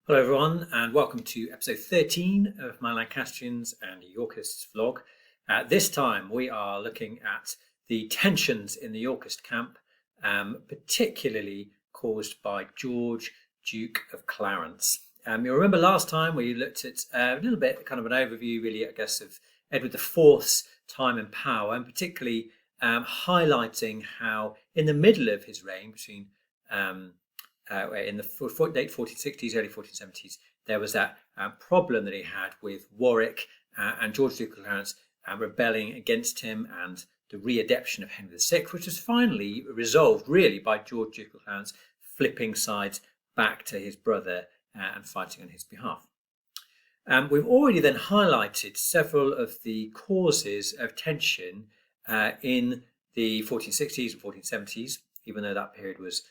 Hello everyone and welcome to episode 13 of my Lancastrians and Yorkists vlog. This time we are looking at the tensions in the Yorkist camp, particularly caused by George, Duke of Clarence. You'll remember last time we looked at a little bit, kind of an overview really, I guess, of Edward IV's time and power, and particularly highlighting how in the middle of his reign, between in the late 1460s, early 1470s, there was that problem that he had with Warwick and George Duke of Clarence rebelling against him, and the re-adoption of Henry VI, which was finally resolved really by George Duke of Clarence flipping sides back to his brother and fighting on his behalf. We've already then highlighted several of the causes of tension in the 1460s and 1470s, even though that period was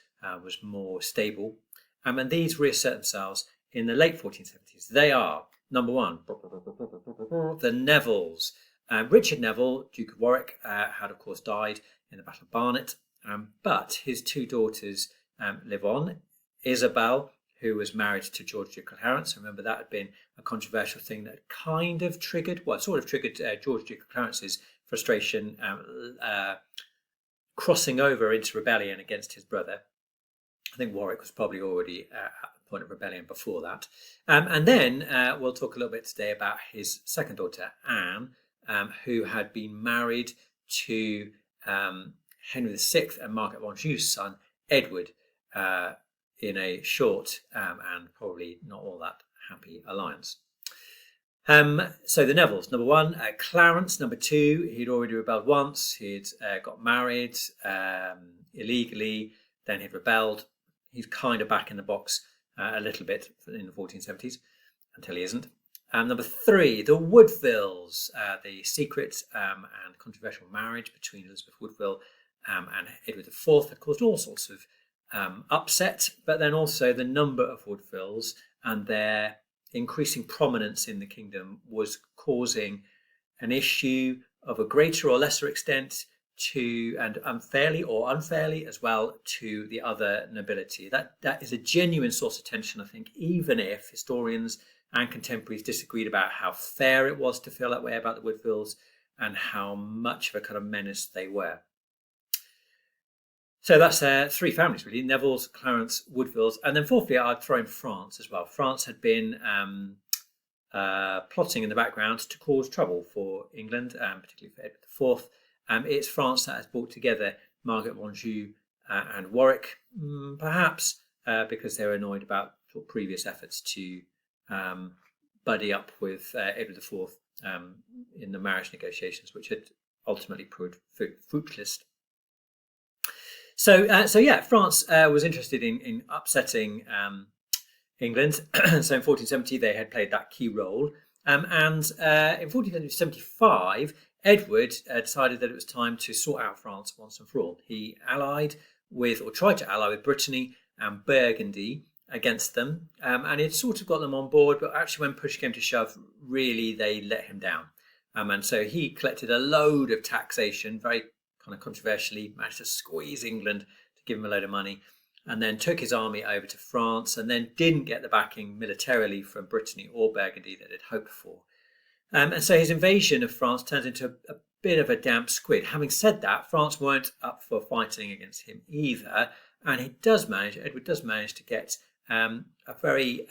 more stable. And these reassert themselves in the late 1470s. They are, number one, the Nevilles. Richard Neville, Duke of Warwick, had of course died in the Battle of Barnet, but his two daughters live on. Isabel, who was married to George Duke of Clarence. Remember, that had been a controversial thing that kind of triggered, George Duke of Clarence's frustration, crossing over into rebellion against his brother. I think Warwick was probably already at the point of rebellion before that. And then we'll talk a little bit today about his second daughter, Anne, who had been married to Henry VI and Margaret of Anjou's son, Edward, in a short and probably not all that happy alliance. So the Nevilles, number one. Clarence, number two. He'd already rebelled once. He'd got married illegally. Then he'd rebelled. He's kind of back in the box a little bit in the 1470s until he isn't. Number three, the Woodvilles, the secret and controversial marriage between Elizabeth Woodville and Edward IV had caused all sorts of upset, but then also the number of Woodvilles and their increasing prominence in the kingdom was causing an issue of a greater or lesser extent to, and unfairly or unfairly as well, to the other nobility. That is a genuine source of tension, I think, even if historians and contemporaries disagreed about how fair it was to feel that way about the Woodvilles and how much of a kind of menace they were. So that's three families really: Nevilles, Clarence, Woodvilles, and then fourthly I'd throw in France as well. France had been plotting in the background to cause trouble for England, particularly for Edward IV. It's France that has brought together Margaret of Anjou and Warwick, perhaps because they were annoyed about previous efforts to buddy up with Edward IV in the marriage negotiations, which had ultimately proved fruitless. So France was interested in upsetting England. So in 1470 they had played that key role, and in 1475 Edward decided that it was time to sort out France once and for all. He tried to ally with Brittany and Burgundy against them, and he'd sort of got them on board, but actually when push came to shove, really they let him down. And so he collected a load of taxation, very kind of controversially, managed to squeeze England to give him a load of money, and then took his army over to France, and then didn't get the backing militarily from Brittany or Burgundy that he'd hoped for. And so his invasion of France turned into a bit of a damp squid. Having said that, France weren't up for fighting against him either, and Edward does manage to get a very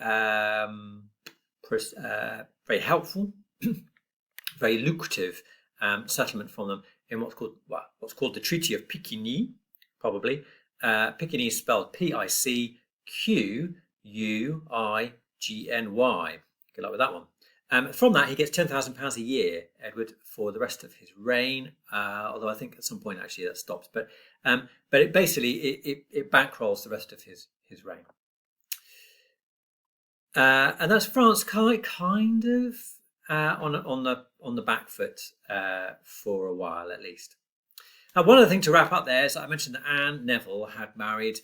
helpful, very lucrative settlement from them in what's called the Treaty of Picquigny, probably. Picquigny is spelled Picquigny. Good luck with that one. From that, he gets £10,000 a year, Edward, for the rest of his reign. Although I think at some point actually that stops. But it basically it bankrolls the rest of his reign. And that's France kind of on the back foot for a while at least. One other thing to wrap up there is that I mentioned that Anne Neville had married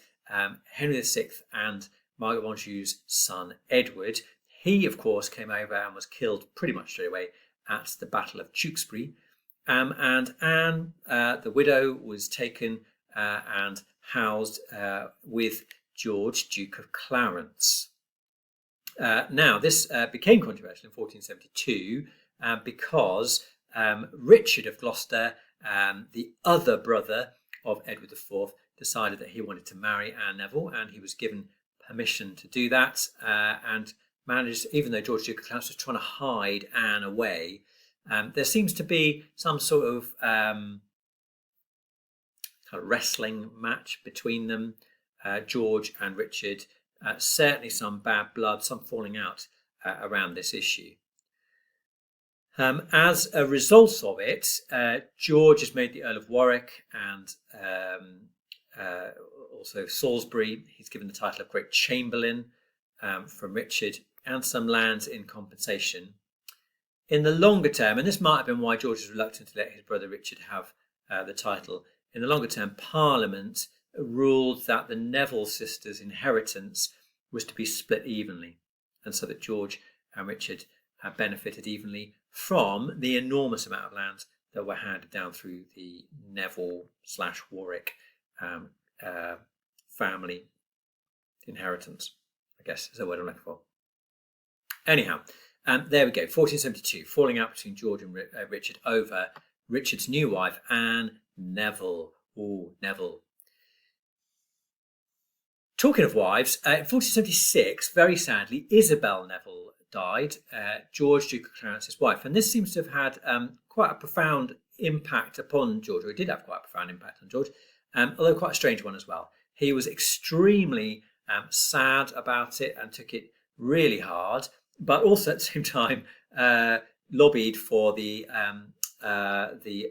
Henry VI and Margaret of Anjou's son Edward. He, of course, came over and was killed pretty much straight away at the Battle of Tewkesbury. And Anne, the widow, was taken and housed with George, Duke of Clarence. Now, this became controversial in 1472 because Richard of Gloucester, the other brother of Edward IV, decided that he wanted to marry Anne Neville, and he was given permission to do that, and managed, even though George Duke of Clarence was trying to hide Anne away, there seems to be some sort of kind of wrestling match between them, George and Richard. Certainly some bad blood, some falling out around this issue. As a result of it, George is made the Earl of Warwick, and also Salisbury. He's given the title of Great Chamberlain from Richard, and some lands in compensation. In the longer term, and this might have been why George was reluctant to let his brother Richard have the title, in the longer term, Parliament ruled that the Neville sisters' inheritance was to be split evenly, and so that George and Richard benefited evenly from the enormous amount of land that were handed down through the Neville/Warwick family inheritance, I guess is the word I'm looking for. Anyhow, there we go, 1472, falling out between George and Richard over Richard's new wife, Anne Neville. Ooh, Neville. Talking of wives, in 1476, very sadly, Isabel Neville died, George, Duke of Clarence's wife. And this seems to have had quite a profound impact upon George, or it did have quite a profound impact on George, although quite a strange one as well. He was extremely sad about it and took it really hard, but also at the same time lobbied for the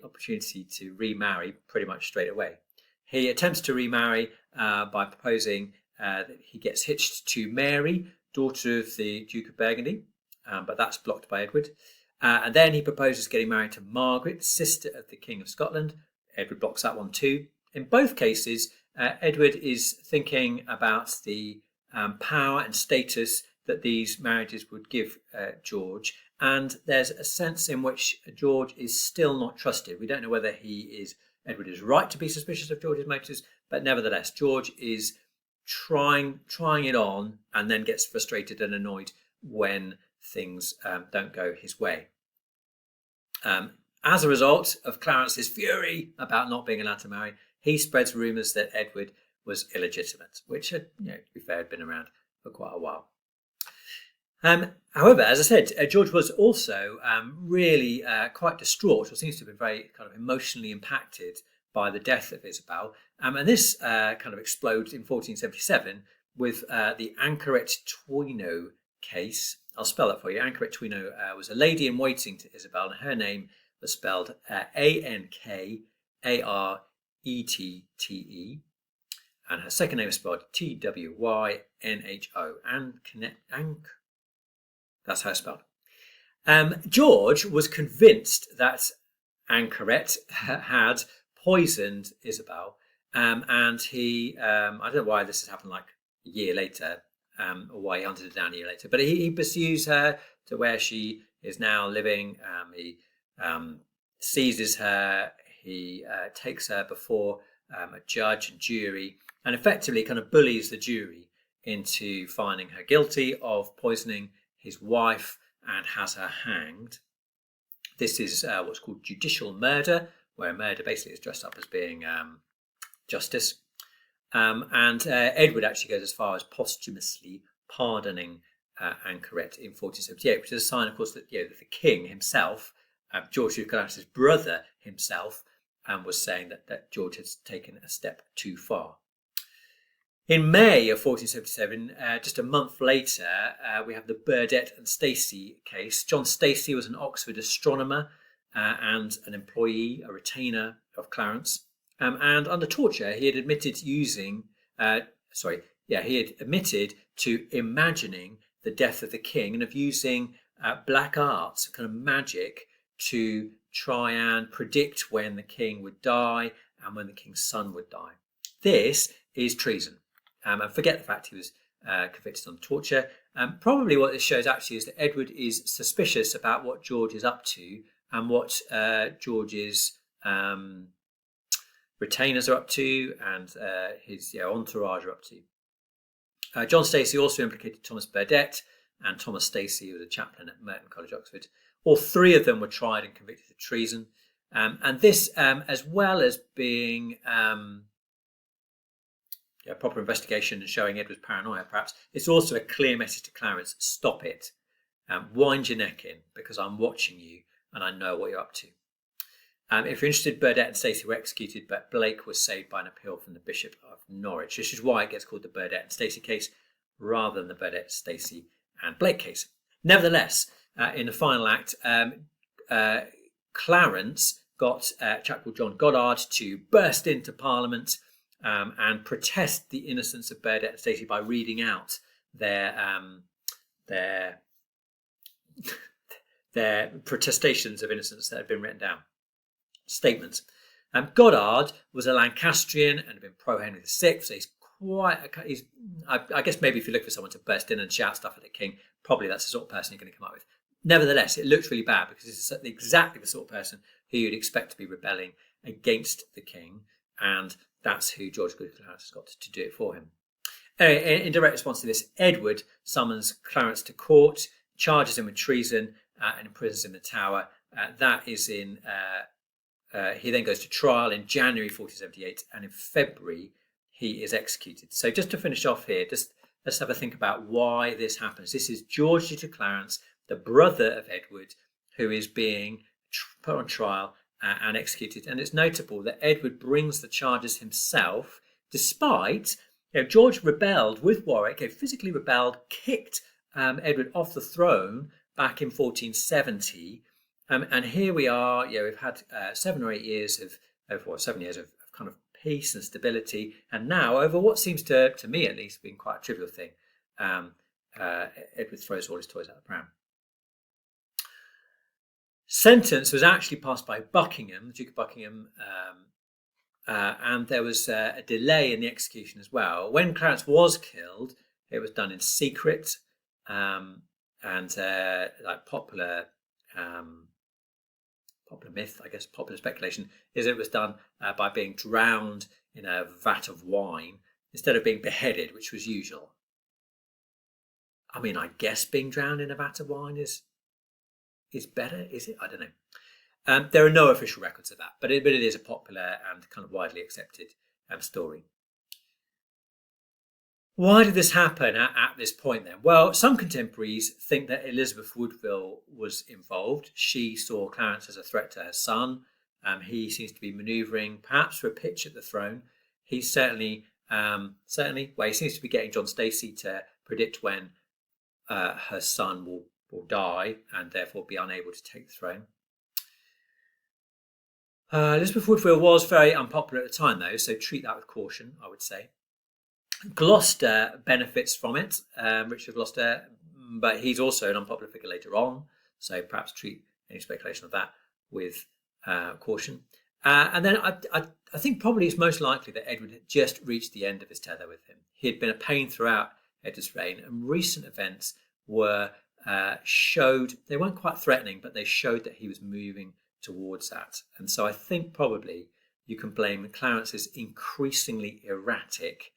opportunity to remarry pretty much straight away. He attempts to remarry by proposing that he gets hitched to Mary, daughter of the Duke of Burgundy, but that's blocked by Edward. And then he proposes getting married to Margaret, sister of the King of Scotland. Edward blocks that one too. In both cases, Edward is thinking about the power and status that these marriages would give George, and there's a sense in which George is still not trusted. We don't know whether Edward is right to be suspicious of George's motives, but nevertheless, George is trying it on, and then gets frustrated and annoyed when things don't go his way. As a result of Clarence's fury about not being allowed to marry, he spreads rumours that Edward was illegitimate, which had, to be fair, had been around for quite a while. However, as I said, George was also really quite distraught, or seems to have been very kind of emotionally impacted by the death of Isabel. And this kind of explodes in 1477 with the Anchoret-Twino case. I'll spell that for you. Anchoret-Twino was a lady in waiting to Isabel, and her name was spelled Ankarette, and her second name was spelled Twynho. That's how it's spelled. George was convinced that Anchoret had poisoned Isabel, and he, I don't know why this has happened like a year later, or why he hunted her down a year later, but he pursues her to where she is now living. He seizes her, he takes her before a judge and jury, and effectively kind of bullies the jury into finding her guilty of poisoning his wife and has her hanged. This is what's called judicial murder, where murder basically is dressed up as being justice. And Edward actually goes as far as posthumously pardoning Anchoret in 1478, which is a sign, of course, that that the king himself, George Duke of Clarence's brother himself, was saying that George had taken a step too far. In May of 1477, just a month later, we have the Burdett and Stacey case. John Stacey was an Oxford astronomer and an employee, a retainer of Clarence. And under torture, he had admitted to imagining the death of the king and of using black arts, kind of magic, to try and predict when the king would die and when the king's son would die. This is treason. And forget the fact he was convicted on torture. Probably what this shows actually is that Edward is suspicious about what George is up to and what George's retainers are up to and his entourage are up to. John Stacey also implicated Thomas Burdett, and Thomas Stacey, who was a chaplain at Merton College, Oxford. All three of them were tried and convicted of treason. And this, as well as being a proper investigation and showing Edward's paranoia, perhaps, it's also a clear message to Clarence: stop it. Wind your neck in, because I'm watching you and I know what you're up to. If you're interested, Burdett and Stacey were executed, but Blake was saved by an appeal from the Bishop of Norwich. This is why it gets called the Burdett and Stacey case rather than the Burdett, Stacey and Blake case. Nevertheless, in the final act, Clarence got a chap called John Goddard to burst into Parliament and protest the innocence of Burdett and Stacey by reading out their protestations of innocence that had been written down. Statements. Goddard was a Lancastrian and had been pro-Henry VI, so I guess maybe if you look for someone to burst in and shout stuff at the king, probably that's the sort of person you're going to come up with. Nevertheless, it looks really bad because this is exactly the sort of person who you'd expect to be rebelling against the king, and that's who George Good Clarence has got to do it for him. Anyway, in direct response to this, Edward summons Clarence to court, charges him with treason, and imprisons him in the Tower. That is in. He then goes to trial in January 1478, and in February he is executed. So just to finish off here, let's have a think about why this happens. This is George Duke of Clarence, the brother of Edward, who is being put on trial and executed. And it's notable that Edward brings the charges himself, despite George rebelled with Warwick, physically rebelled, kicked Edward off the throne back in 1470. And here we are, we've had 7 or 8 years of 7 years of kind of peace and stability. And now, over what seems to me at least, being quite a trivial thing, Edward throws all his toys out the pram. Sentence was actually passed by Buckingham, the Duke of Buckingham, and there was a delay in the execution as well. When Clarence was killed, it was done in secret, and like popular myth, I guess, popular speculation, is it was done by being drowned in a vat of wine instead of being beheaded, which was usual. I mean, I guess being drowned in a vat of wine is better, is it? I don't know. There are no official records of that, but it is a popular and kind of widely accepted story. Why did this happen at this point then? Well, some contemporaries think that Elizabeth Woodville was involved. She saw Clarence as a threat to her son. He seems to be manoeuvring, perhaps for a pitch at the throne. He's certainly, he seems to be getting John Stacey to predict when her son will die and therefore be unable to take the throne. Elizabeth Woodville was very unpopular at the time, though, so treat that with caution, I would say. Gloucester benefits from it, Richard Gloucester, but he's also an unpopular figure later on, so perhaps treat any speculation of that with caution. And then I think probably it's most likely that Edward had just reached the end of his tether with him. He had been a pain throughout Edward's reign, and recent events were showed, they weren't quite threatening, but they showed that he was moving towards that. And so I think probably you can blame Clarence's increasingly erratic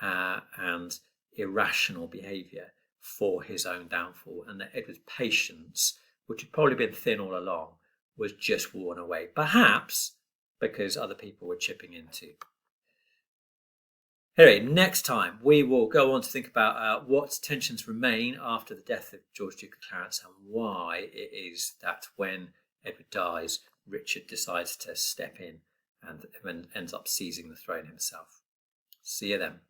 and irrational behaviour for his own downfall, and that Edward's patience, which had probably been thin all along, was just worn away, perhaps because other people were chipping in too. Anyway, next time we will go on to think about what tensions remain after the death of George Duke of Clarence and why it is that when Edward dies, Richard decides to step in and ends up seizing the throne himself. See you then.